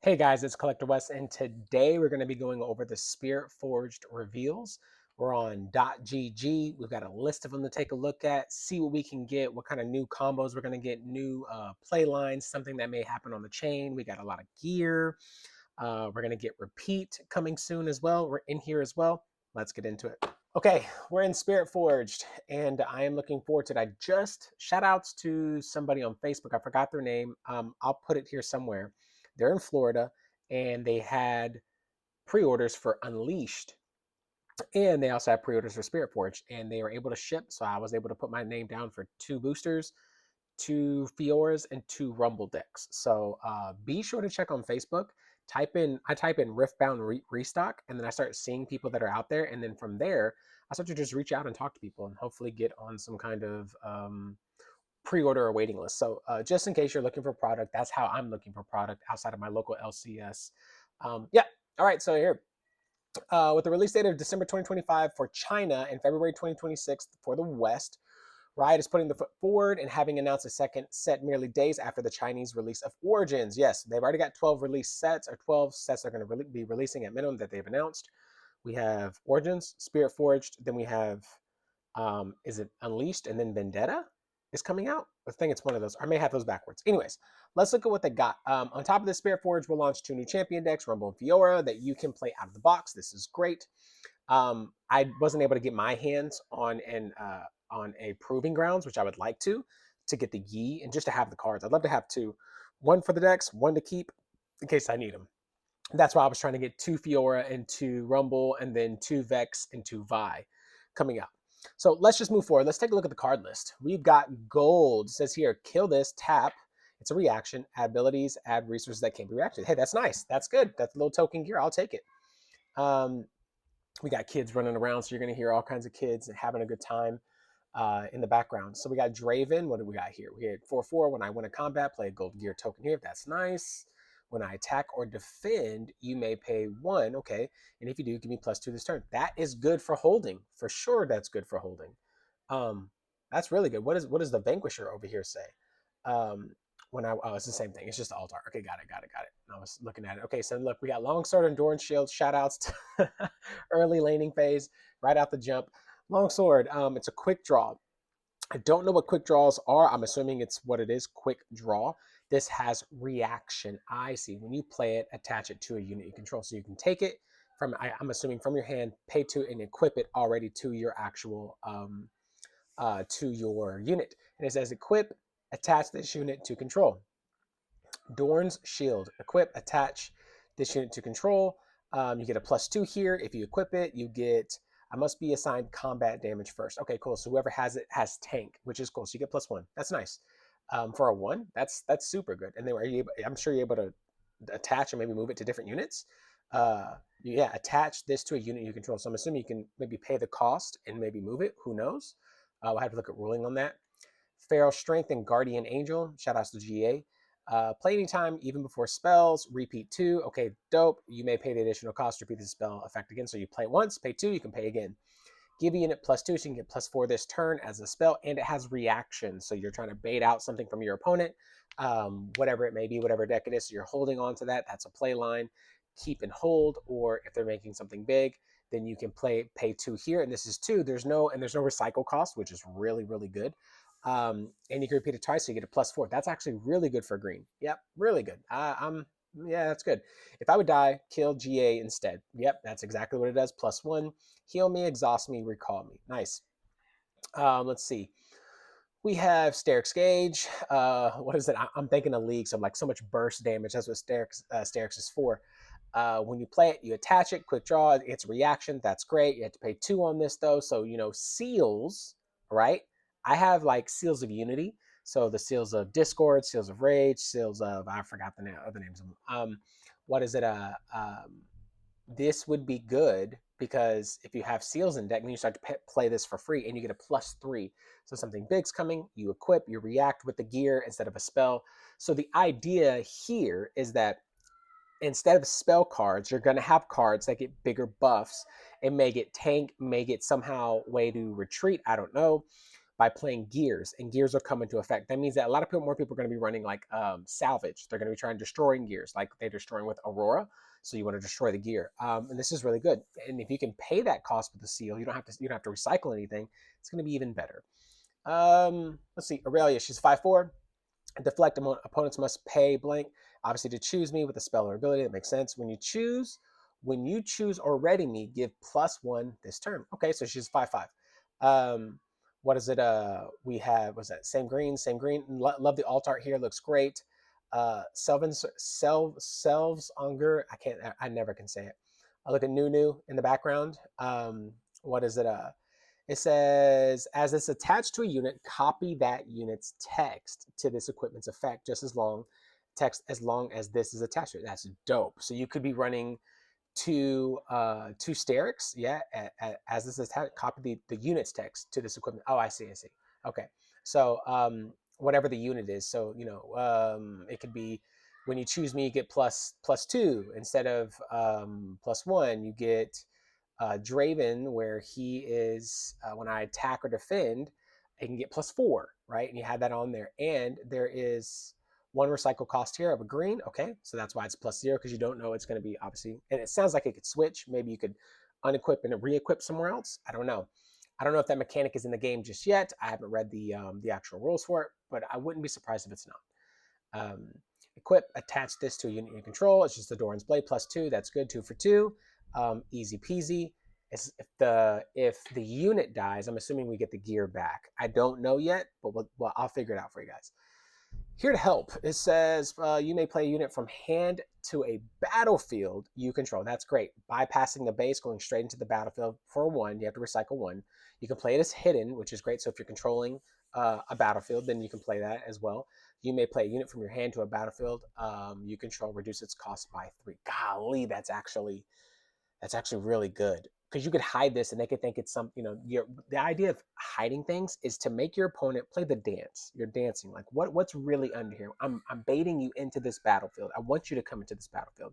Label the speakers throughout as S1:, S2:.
S1: Hey guys, it's Collector West, and today we're going to be going over the Spirit Forged reveals. We're on .gg. We've got a list of them to take a look at, see what we can get, what kind of new combos we're going to get, new play lines, something that may happen on the chain. We got a lot of gear. We're going to get repeat coming soon as well. We're in here as well. Let's get into it. Okay, we're in Spirit Forged, and I am looking forward to it. I just shout outs to somebody on Facebook. I forgot their name. I'll put it here somewhere. They're in Florida, and they had pre-orders for Unleashed, and they also had pre-orders for Spirit Forged, and they were able to ship. So I was able to put my name down for 2 boosters, 2 Fioras, and 2 Rumble decks. So be sure to check on Facebook. I type in Riftbound restock, and then I start seeing people that are out there, and then from there I start to just reach out and talk to people, and hopefully get on some kind of pre-order or waiting list. So just in case you're looking for product, that's how I'm looking for product outside of my local LCS. Yeah. All right. So here, with the release date of December 2025 for China and February 2026 for the West, Riot is putting the foot forward and having announced a second set merely days after the Chinese release of Origins. Yes, they've already got 12 release sets, or 12 sets they're going to be releasing at minimum that they've announced. We have Origins, Spirit Forged, then we have, is it Unleashed, and then Vendetta is coming out? I think it's one of those. I may have those backwards. Anyways, let's look at what they got. On top of the Spirit Forge, we'll launch 2 new champion decks, Rumble and Fiora, that you can play out of the box. This is great. I wasn't able to get my hands on a proving grounds, which I would like to get the Yi and just to have the cards. I'd love to have 2, one for the decks, one to keep in case I need them. That's why I was trying to get 2 Fiora and 2 Rumble, and then 2 Vex and 2 Vi coming out. So let's just move forward. Let's take a look at the card list. We've got gold. It says here, kill this, tap. It's a reaction. Add abilities, add resources that can be reacted. Hey, that's nice. That's good. That's a little token gear. I'll take it. We got kids running around, so you're going to hear all kinds of kids having a good time in the background. So we got Draven. What do we got here? We had 4/4. When I win a combat, play a gold gear token here. That's nice. When I attack or defend, you may pay 1. Okay. And if you do, give me +2 this turn. That is good for holding. For sure, that's good for holding. Um, that's really good. What does the Vanquisher over here say? Um, it's the same thing. It's just the altar. Okay, got it. I was looking at it. Okay, so look, we got Longsword, Endurance Shield. Shout outs to early laning phase, right out the jump. Longsword, it's a quick draw. I don't know what quick draws are. I'm assuming it's what it is, quick draw. This has reaction. I see. When you play it, attach it to a unit you control. So you can take it from, I'm assuming from your hand, pay 2, and equip it already to your actual, to your unit. And it says equip, attach this unit to control. Dorn's Shield. Equip, attach this unit to control. You get a +2 here. If you equip it, you get, I must be assigned combat damage first. Okay, cool. So whoever has it has tank, which is cool. So you get +1. That's nice. For a 1, that's super good. And then I'm sure you're able to attach and maybe move it to different units. Yeah, attach this to a unit you control. So I'm assuming you can maybe pay the cost and maybe move it. Who knows? We'll have to look at ruling on that. Feral Strength and Guardian Angel. Shout outs to GA. Play anytime, even before spells. Repeat 2. Okay, dope. You may pay the additional cost to repeat the spell effect again. So you play once, pay 2, you can pay again. Give a unit +2, so you can get +4 this turn as a spell, and it has reaction. So you're trying to bait out something from your opponent, whatever it may be, whatever deck it is. So you're holding on to that. That's a play line. Keep and hold, or if they're making something big, then you can pay 2 here, and this is 2. There's no recycle cost, which is really, really good. And you can repeat it twice, so you get a +4. That's actually really good for green. Yep, really good. Yeah, that's good. If I would die, kill GA instead. Yep, that's exactly what it does. +1. Heal me, exhaust me, recall me. Nice. Let's see. We have Sterix Gauge. What is it? I'm thinking of League, so I'm like, so much burst damage. That's what Sterix is for. When you play it, you attach it, quick draw, it's reaction. That's great. You have to pay 2 on this, though. So, seals, right? I have like Seals of Unity. So the Seals of Discord, Seals of Rage, Seals of, I forgot the other names of them. What is it? This would be good because if you have seals in deck, then you start to play this for free and you get a +3. So something big's coming, you equip, you react with the gear instead of a spell. So the idea here is that instead of spell cards, you're going to have cards that get bigger buffs. It may get tank, may get somehow way to retreat. I don't know. by playing gears, and gears will come into effect. That means that a lot of more people are going to be running like salvage. They're going to be trying destroying gears, like they're destroying with Aurora. So you want to destroy the gear, and this is really good. And if you can pay that cost with the seal, you don't have to recycle anything. It's going to be even better. Let's see, Aurelia, she's 5'4". Deflect opponents must pay blank, obviously to choose me with a spell or ability. That makes sense. When you choose or ready me, give +1 this turn. Okay, so she's 5'5". What is it? We have, was that same green, same green. Love the alt art here, looks great. Selves Unger. I never can say it. I look at Nunu in the background. What is it? It says, as it's attached to a unit, copy that unit's text to this equipment's effect just as long as this is attached to it. That's dope. So you could be running two sterics, yeah, as this is attached, copy the unit's text to this equipment. Oh, I see. Okay. So whatever the unit is. So, it could be when you choose me, you get +2 instead of +1. You get Draven, where he is, when I attack or defend, I can get +4, right? And you have that on there. And there is one recycle cost here of a green. Okay, so that's why it's +0, because you don't know it's going to be, obviously. And it sounds like it could switch. Maybe you could unequip and re-equip somewhere else. I don't know. I don't know if that mechanic is in the game just yet. I haven't read the actual rules for it, but I wouldn't be surprised if it's not. Equip, attach this to a unit you control. It's just the Doran's Blade +2. That's good, 2 for 2. Easy peasy. If the unit dies, I'm assuming we get the gear back. I don't know yet, but I'll figure it out for you guys. Here to help, it says you may play a unit from hand to a battlefield you control. That's great. Bypassing the base, going straight into the battlefield for 1. You have to recycle 1. You can play it as hidden, which is great. So if you're controlling a battlefield, then you can play that as well. You may play a unit from your hand to a battlefield you control, reduce its cost by 3. Golly, that's actually really good, because you could hide this and they could think it's some, the idea of hiding things is to make your opponent play the dance. You're dancing, like what's really under here. I'm baiting you into this battlefield. I want you to come into this battlefield.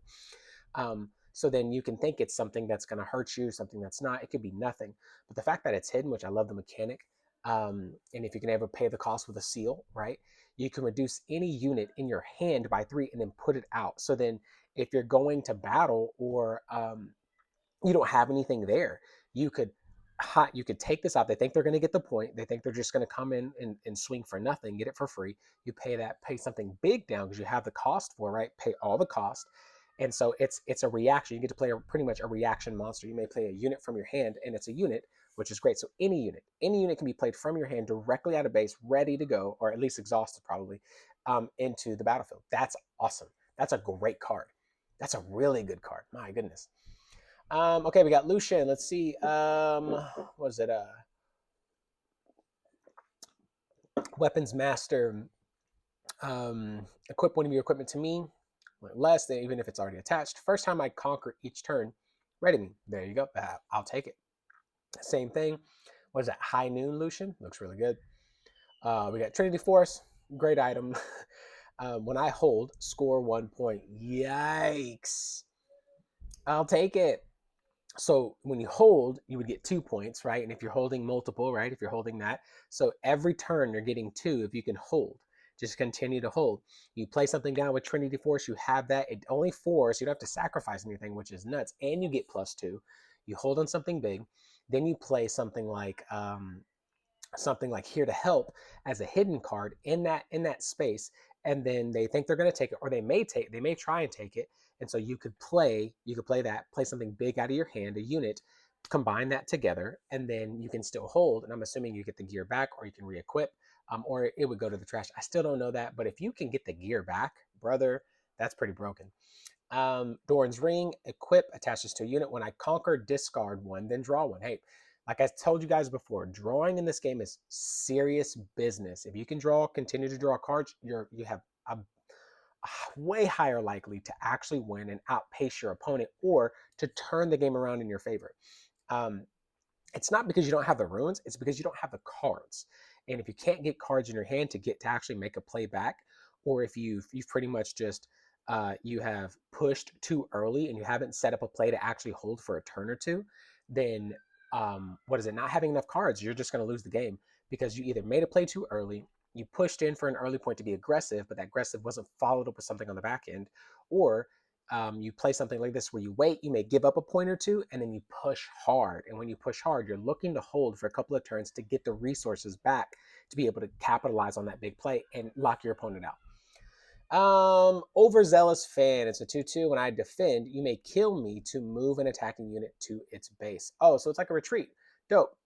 S1: So then you can think it's something that's going to hurt you, something that's not. It could be nothing. But the fact that it's hidden, which I love the mechanic, and if you can ever pay the cost with a seal, right, you can reduce any unit in your hand by 3 and then put it out. So then if you're going to battle, or you don't have anything there, you could take this out. They think they're going to get the point. They think they're just going to come in and swing for nothing, get it for free. You pay something big down because you have the cost for, right? Pay all the cost. And so it's a reaction. You get to play pretty much a reaction monster. You may play a unit from your hand, and it's a unit, which is great. So any unit can be played from your hand directly out of base, ready to go, or at least exhausted probably, into the battlefield. That's awesome. That's a great card. That's a really good card. My goodness. Okay, we got Lucian. Let's see. What is it? Weapons Master. Equip one of your equipment to me. Less than, even if it's already attached. First time I conquer each turn, ready me. There you go. I'll take it. Same thing. What is that? High Noon Lucian. Looks really good. We got Trinity Force. Great item. When I hold, score 1 point. Yikes. I'll take it. So when you hold, you would get 2 points, right? And if you're holding multiple, right? If you're holding that. So every turn you're getting 2 if you can hold. Just continue to hold. You play something down with Trinity Force, you have that. It only 4, so you don't have to sacrifice anything, which is nuts. And you get +2. You hold on something big. Then you play something like Here to Help as a hidden card in that space. And then they think they're going to take it, or they may try and take it. And so you could play something big out of your hand, a unit, combine that together, and then you can still hold. And I'm assuming you get the gear back, or you can re-equip, or it would go to the trash. I still don't know that, but if you can get the gear back, brother, that's pretty broken. Doran's Ring, equip, attaches to a unit. When I conquer, discard 1, then draw 1. Hey, like I told you guys before, drawing in this game is serious business. If you can continue to draw cards, you have a way higher likely to actually win and outpace your opponent, or to turn the game around in your favor. It's not because you don't have the runes, it's because you don't have the cards. And if you can't get cards in your hand to actually make a play back, or if you've pretty much just you have pushed too early and you haven't set up a play to actually hold for a turn or two, then not having enough cards, you're just going to lose the game. because you either made a play too early, you pushed in for an early point to be aggressive, but that aggressive wasn't followed up with something on the back end, or you play something like this where you wait, you may give up a point or two, and then you push hard. And when you push hard, you're looking to hold for a couple of turns to get the resources back to be able to capitalize on that big play and lock your opponent out. Overzealous fan. It's a 2/2. When I defend, you may kill me to move an attacking unit to its base. Oh, so it's like a retreat. Dope.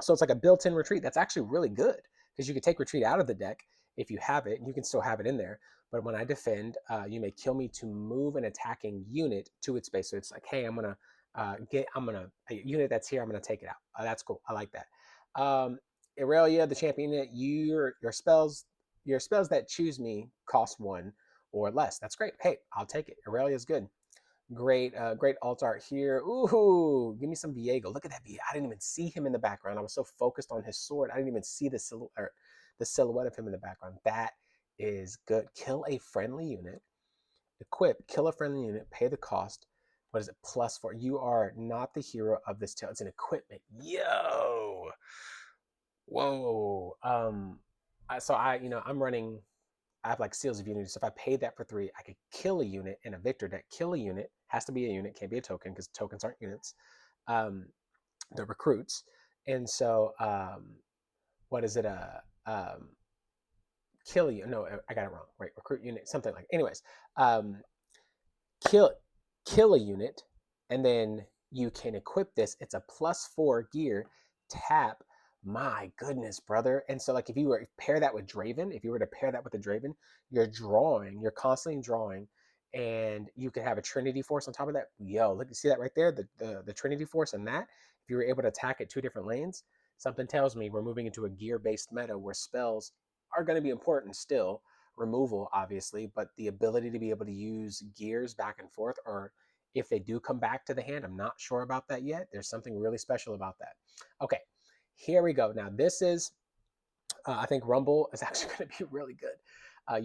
S1: So it's like a built-in retreat. That's actually really good because you can take retreat out of the deck if you have it, and you can still have it in there. But when I defend, you may kill me to move an attacking unit to its base. So it's like, hey, I'm gonna a unit that's here. I'm gonna take it out. That's cool. I like that. Aurelia, the champion unit. Your spells that choose me cost 1 or less. That's great. Hey, I'll take it. Aurelia is good. Great alt art here. Ooh, give me some Viego. Look at that. I didn't even see him in the background. I was so focused on his sword. I didn't even see the silhouette of him in the background. That is good. Kill a friendly unit. Equip. Kill a friendly unit. Pay the cost. What is it? +4. You are not the hero of this tale. It's an equipment. Yo. Whoa. So I'm running. I have like Seals of Unity. So if I paid that for 3, I could kill a unit in a Victor deck. Kill a unit. Has to be a unit. Can't be a token because tokens aren't units. The recruits. And so what is it? Kill you. No, I got it wrong. Right. Recruit unit. Something like. Anyways, um, kill kill a unit, and then you can equip this. It's a +4 gear. Tap. My goodness, brother. And so, like, if you were to pair that with Draven, if you were to pair that with a Draven, you're constantly drawing, and you could have a Trinity Force on top of that. Yo, look, you see that right there? The Trinity Force and that, if you were able to attack at 2 different lanes, something tells me we're moving into a gear-based meta where spells are going to be important still. Removal, obviously, but the ability to be able to use gears back and forth, or if they do come back to the hand, I'm not sure about that yet. There's something really special about that. Okay, here we go. Now, this is, I think Rumble is actually going to be really good.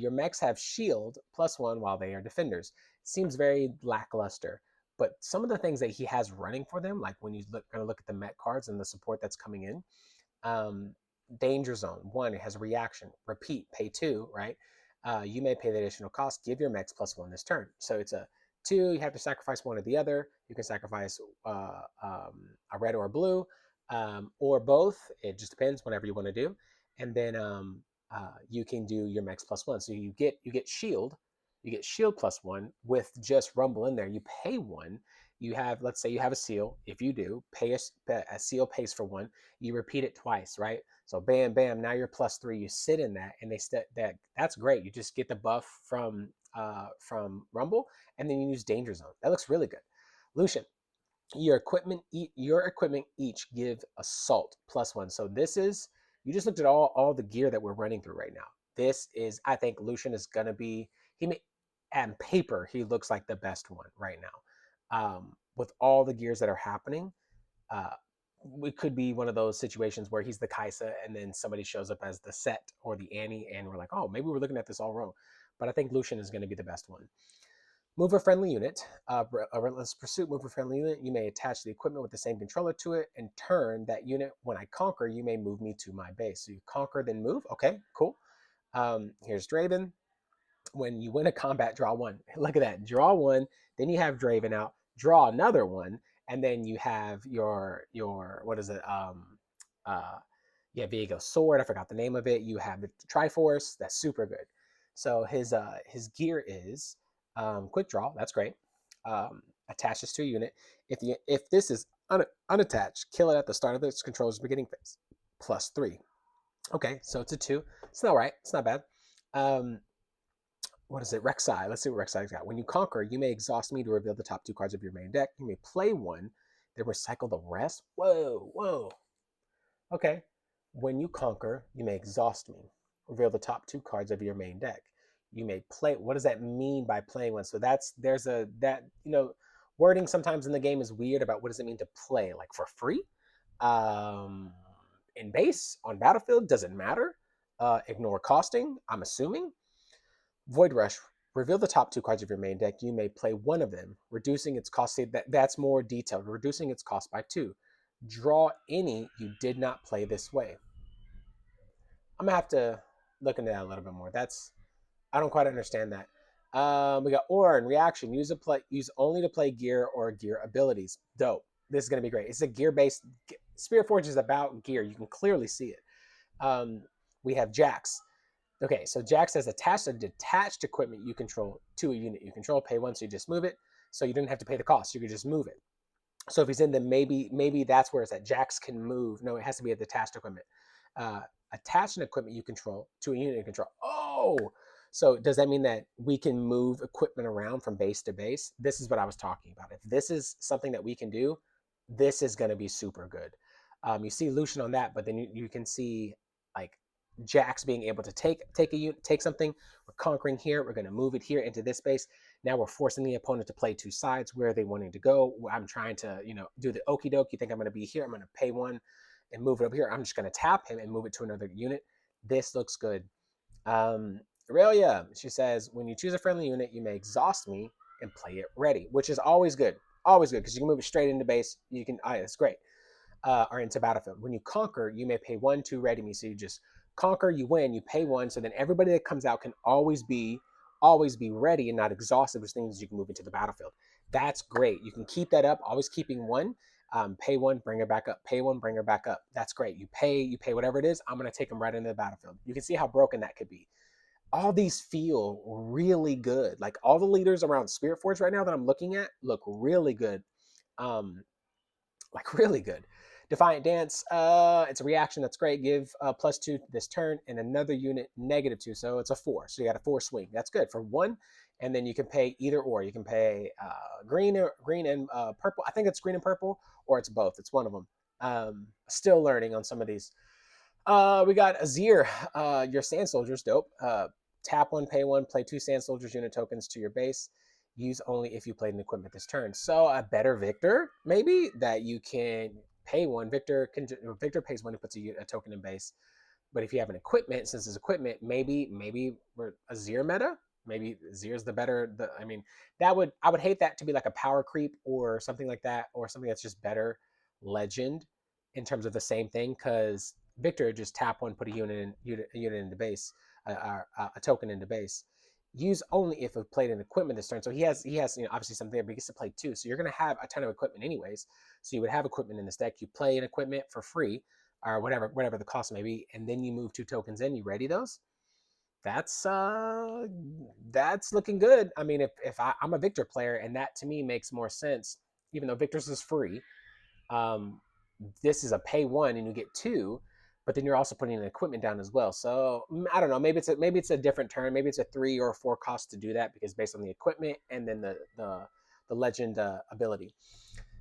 S1: Your mechs have shield +1 while they are defenders. It seems very lackluster, but some of the things that he has running for them, like when you going to look at the mech cards and the support that's coming in, um, danger zone 1, it has a reaction. Repeat, pay 2, right? You may pay the additional cost. Give your mechs +1 this turn. So it's a 2. You have to sacrifice one or the other. You can sacrifice a red or a blue, or both. It just depends. Whatever you want to do, and then you can do your mechs +1. So you get shield. You get shield +1 with just rumble in there. You pay 1. You have, let's say you have a seal. If you do, pay a seal pays for 1. You repeat it twice, right? So bam, bam. Now you're +3. You sit in that, and that's great. You just get the buff from Rumble, and then you use Danger Zone. That looks really good. Lucian, your equipment each give assault +1. So this is, you just looked at all the gear that we're running through right now. This is, I think Lucian is gonna be, he may, on paper he looks like the best one right now. With all the gears that are happening, uh, it could be one of those situations where he's the Kaisa and then somebody shows up as the Set or the Annie, and we're like, oh, maybe we're looking at this all wrong. But I think Lucian is going to be the best one. Move a friendly unit, a relentless pursuit. Move a friendly unit. You may attach the equipment with the same controller to it and turn that unit. When I conquer, you may move me to my base. So you conquer, then move. Okay, cool. Here's Draven. When you win a combat, draw 1. Look at that. Draw 1. Then you have Draven out. Draw another 1, and then you have your what is it? Uh, yeah, Viego sword. I forgot the name of it. You have the Triforce. That's super good. So his gear is quick draw. That's great. Attaches to a unit. If this is unattached, kill it at the start of its controller's beginning phase. +3. Okay, so it's a 2. It's not right. It's not bad. What is it? Rek'Sai. Let's see what Rek'Sai's got. When you conquer, you may exhaust me to reveal the top 2 cards of your main deck. You may play 1, then recycle the rest. Whoa, whoa. Okay. When you conquer, you may exhaust me. Reveal the top 2 cards of your main deck. You may play. What does that mean by playing 1? So wording sometimes in the game is weird about what does it mean to play, like for free, in base on battlefield. Doesn't matter. Ignore costing, I'm assuming. Void Rush. Reveal the top 2 cards of your main deck. You may play 1 of them, reducing its cost. That's more detailed. Reducing its cost by 2. Draw any you did not play this way. I'm gonna have to look into that a little bit more. That's I don't quite understand that. We got Orin reaction. Use only to play gear or gear abilities. Dope. This is gonna be great. It's a gear based. Spirit Forge is about gear. You can clearly see it. We have Jax. Okay, so Jax says attach a detached equipment you control to a unit you control. Pay one, so you just move it. So you didn't have to pay the cost. You could just move it. So if he's in, then maybe that's where it's at. Jax can move. No, it has to be a detached equipment. Uh, Attach an equipment you control to a unit you control. Oh, so does that mean that we can move equipment around from base to base? This is what I was talking about. If this is something that we can do, this is going to be super good. You see Lucian on that, but then you can see like Jax being able to take a unit, take something. We're conquering here. We're going to move it here into this space. Now we're forcing the opponent to play two sides. Where are they wanting to go? I'm trying to, do the okie doke. You think I'm going to be here? I'm going to pay one and move it up here. I'm just going to tap him and move it to another unit. This looks good. Aurelia, she says, when you choose a friendly unit, you may exhaust me and play it ready, which is always good. Always good because you can move it straight into base. You can, it's great. Or into battlefield. When you conquer, you may pay one to ready me. So you just conquer, you win, you pay one. So then everybody that comes out can always be ready and not exhausted, which means you can move into the battlefield. That's great. You can keep that up, always keeping one. Pay one, bring her back up. Pay one, bring her back up. That's great. You pay whatever it is. I'm gonna take them right into the battlefield. You can see how broken that could be. All these feel really good. Like all the leaders around Spirit Forge right now that I'm looking at look really good. Um, like really good. Defiant Dance, it's a reaction that's great. Give +2 this turn and another unit -2. So it's a 4. So you got a 4 swing. That's good for one. And then you can pay either or. You can pay green and purple. I think it's green and purple, or it's both. It's one of them. Still learning on some of these. We got Azir, your Sand Soldiers, dope. Tap one, pay one, play 2 Sand Soldiers unit tokens to your base. Use only if you played an equipment this turn. So a better Victor, maybe, that you can pay one. Victor pays one and puts a token in base. But if you have an equipment, since it's equipment, maybe we're Azir meta. Maybe Azir's the better. I mean, I would hate that to be like a power creep or something like that, or something that's just better legend in terms of the same thing. Because Victor just tap one, put a unit into base, a token into base. Use only if it played an equipment this turn. So he has obviously something there, but he gets to play two. So you're gonna have a ton of equipment anyways. So you would have equipment in this deck. You play an equipment for free, or whatever the cost may be, and then you move 2 tokens in. You ready those? That's looking good. I mean, if I'm a Victor player, and that to me makes more sense, even though Victor's is free. Um, this is a pay one and you get two, but then you're also putting an equipment down as well. So I don't know. Maybe it's a different turn. Maybe it's a 3 or 4 cost to do that because based on the equipment and then the legend ability.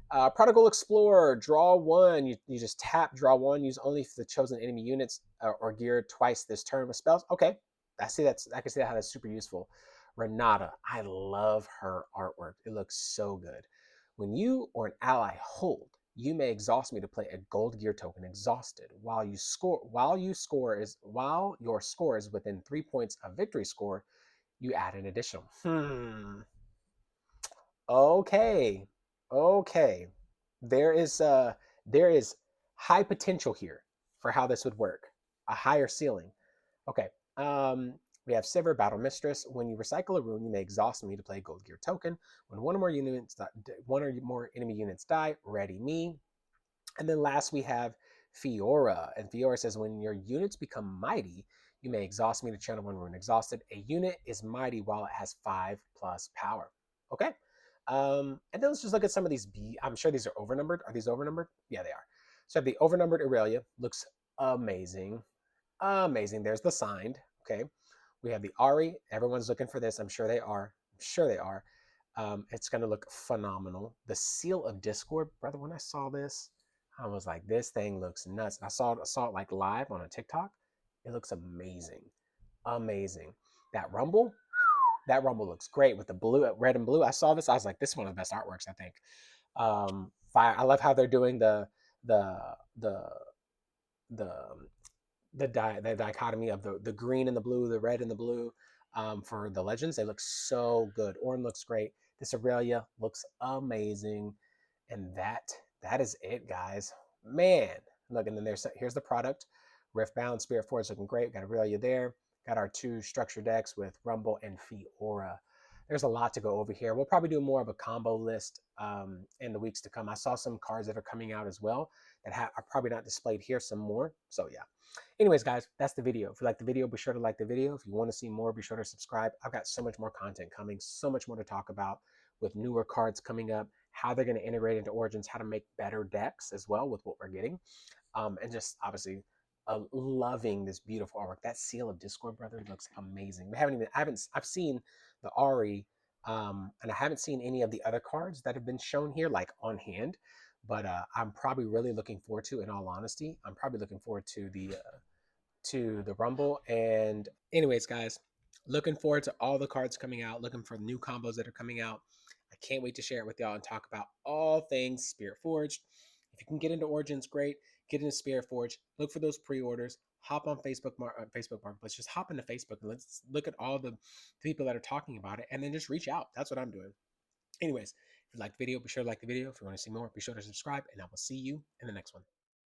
S1: Prodigal Explorer, draw one. You just tap, draw one. Use only for the chosen enemy units or gear twice this turn with spells. Okay, I can see how that's super useful. Renata, I love her artwork. It looks so good. When you or an ally hold, you may exhaust me to play a gold gear token exhausted. While your score is within 3 points of victory score, you add an additional. Okay. Okay. There is there is high potential here for how this would work. A higher ceiling. Okay. We have Sivir, Battle Mistress. When you recycle a rune, you may exhaust me to play a Gold Gear token. When one or more enemy units die, ready me. And then last we have Fiora. And Fiora says, when your units become mighty, you may exhaust me to channel one rune exhausted. A unit is mighty while it has 5+ power. Okay. And then let's just look at some of these I'm sure these are overnumbered. Are these overnumbered? Yeah, they are. So I have the overnumbered Aurelia. Looks amazing. Amazing. There's the signed. Okay. We have the Ari. Everyone's looking for this. I'm sure they are. I'm sure they are. It's going to look phenomenal. The Seal of Discord, brother, when I saw this, I was like, this thing looks nuts. I saw it like live on a TikTok. It looks amazing. Amazing. That rumble looks great with the blue, red and blue. I saw this. I was like, this is one of the best artworks, I think. Fire. I love how they're doing the the the the dichotomy of the green and the blue, the red and the blue. For the legends, they look so good. Orn looks great. This Aurelia looks amazing, and that is it, guys. Man, look, and then here's the product. Riftbound, Spirit Forge looking great. Got Aurelia there. Got our 2 structure decks with Rumble and Fiora. There's a lot to go over here. We'll probably do more of a combo list in the weeks to come. I saw some cards that are coming out as well that are probably not displayed here, some more. So yeah. Anyways, guys, that's the video. If you like the video, be sure to like the video. If you want to see more, be sure to subscribe. I've got so much more content coming, so much more to talk about with newer cards coming up, how they're going to integrate into Origins, how to make better decks as well with what we're getting. And just obviously loving this beautiful artwork. That seal of Discord, brother, looks amazing. I've seen the Ari, and I haven't seen any of the other cards that have been shown here, like on hand. But I'm probably really looking forward to, in all honesty, I'm probably looking forward to the Rumble. And anyways, guys, looking forward to all the cards coming out, looking for new combos that are coming out. I can't wait to share it with y'all and talk about all things Spirit Forged. If you can get into Origins, great. Get into Spirit Forge. Look for those pre-orders. Hop on Facebook Marketplace. Just hop into Facebook and let's look at all the people that are talking about it, and then just reach out. That's what I'm doing. Anyways, if you like the video, be sure to like the video. If you want to see more, be sure to subscribe, and I will see you in the next one.